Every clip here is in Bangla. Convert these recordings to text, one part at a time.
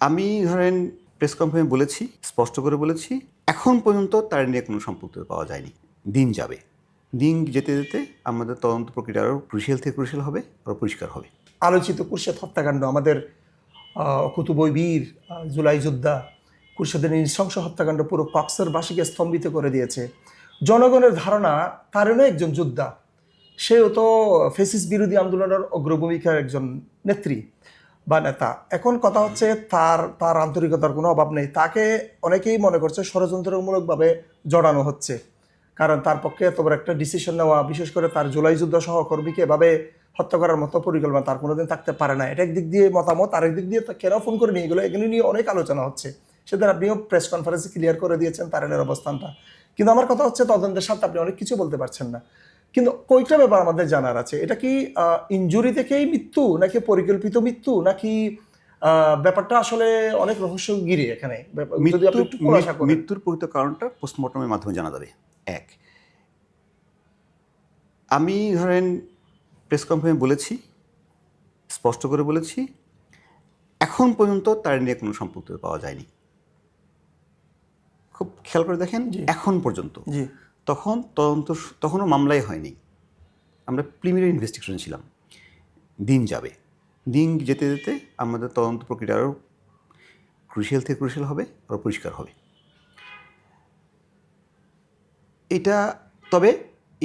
আমি ধরেন প্রেস কনফারেন্সে বলেছি, স্পষ্ট করে বলেছি, এখন পর্যন্ত তার নিয়ে কোনো সম্পৃক্ত পাওয়া যায়নি। দিন যাবে, দিন যেতে যেতে আমাদের তদন্ত প্রক্রিয়া আরও ক্রুশিয়াল থেকে ক্রুশিয়াল হবে, আরও পরিষ্কার হবে। আলোচিত কুরশেদ হত্যাকাণ্ড, আমাদের কুতুবই বীর, জুলাই যোদ্ধা কুরশেদের নৃশংস হত্যাকাণ্ড পুরো কক্সবাসীকে স্তম্ভিত করে দিয়েছে। জনগণের ধারণা কারণে একজন যোদ্ধা, সেও তো ফেসিস বিরোধী আন্দোলনের অগ্রভূমিকার একজন নেত্রী বা নেতা। এখন কথা হচ্ছে তার তার আন্তরিকতার কোনো অভাব নেই, তাকে অনেকেই মনে করছে ষড়যন্ত্রমূলকভাবে জড়ানো হচ্ছে। কারণ তার পক্ষে এত বড় একটা ডিসিশন নেওয়া, বিশেষ করে তার জুলাই যুদ্ধ সহকর্মীকে এভাবে হত্যা করার মতো পরিকল্পনা তার কোনোদিন থাকতে পারে না। এটা একদিক দিয়ে মতামত, আরেক দিক দিয়ে কেন ফোন করে নিয়ে এগুলো নিয়ে অনেক আলোচনা হচ্ছে। সেদিন আপনিও প্রেস কনফারেন্সে ক্লিয়ার করে দিয়েছেন তারেনের অবস্থানটা। কিন্তু আমার কথা হচ্ছে তদন্তের সাথে আপনি অনেক কিছু বলতে পারছেন না। কিন্তু কয়েকটা ব্যাপার আমাদের জানার আছে, এটা কি ইনজুরি থেকেই মৃত্যু, নাকি পরিকল্পিত মৃত্যু, নাকি ব্যাপারটা আসলে অনেক রহস্য ঘিরে এখানে, যদি আপনি একটু খোলাসা করেন। মৃত্যুর প্রকৃত কারণটা পোস্টমর্টমের মাধ্যমে জানা যাবে। এক, আমি ধরেন প্রেস কনফারেন্সে বলেছি, স্পষ্ট করে বলেছি, এখন পর্যন্ত তার নিয়ে কোনো সম্পৃক্ত পাওয়া যায়নি। খুব খেয়াল করে দেখেন, এখন পর্যন্ত। জি, তখন তদন্ত, তখনও মামলাই হয়নি, আমরা প্রিলিমিনারি ইনভেস্টিগেশন ছিলাম। দিন যাবে, দিন যেতে যেতে আমাদের তদন্ত প্রক্রিয়া আরও ক্রুশিয়াল থেকে ক্রুশিয়াল হবে, আরও পরিষ্কার হবে। এটা তবে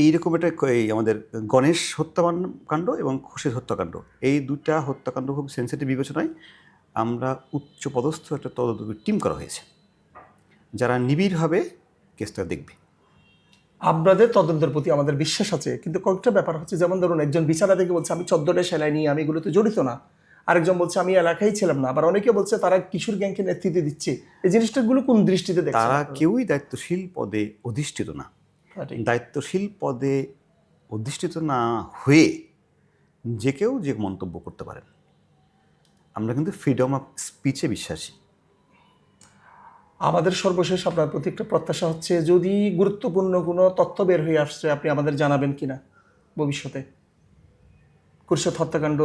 এইরকম একটা আমাদের গণেশ হত্যাকাণ্ড এবং খোরশেদ হত্যাকাণ্ড, এই দুটা হত্যাকাণ্ড খুব সেন্সিটিভ বিবেচনায় আমরা উচ্চ পদস্থ একটা তদন্ত টিম করা হয়েছে, যারা নিবিড়ভাবে কেসটা দেখবে। আপনাদের তদন্তের প্রতি আমাদের বিশ্বাস আছে, কিন্তু কয়েকটা ব্যাপার হচ্ছে, যেমন ধরুন একজন বিচারা থেকে বলছে আমি 14টা সেলাই নিয়ে আমি এগুলোতে জড়িত না, আরেকজন বলছে আমি এলাকায় ছিলাম না, আবার অনেকে বলছে তারা কিশোর গ্যাংকে নেতৃত্ব দিচ্ছে। এই জিনিসটাগুলো কোন দৃষ্টিতে দেখছেন? তারা কেউই দায়িত্বশীল পদে অধিষ্ঠিত না। দায়িত্বশীল পদে অধিষ্ঠিত না হয়ে যে কেউ যে মন্তব্য করতে পারেন। আমরা কিন্তু ফ্রিডম অফ স্পিচে বিশ্বাসী। আমাদের সর্বশেষ আপনার প্রতি একটা প্রত্যাশা হচ্ছে, যদি গুরুত্বপূর্ণ কোনো তথ্য বের হয়ে আসছে আপনি আমাদের জানাবেন কিনা ভবিষ্যতে, কুরশেদ হত্যাকাণ্ড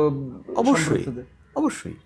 অবশ্যই, সম্পর্কিত। অবশ্যই।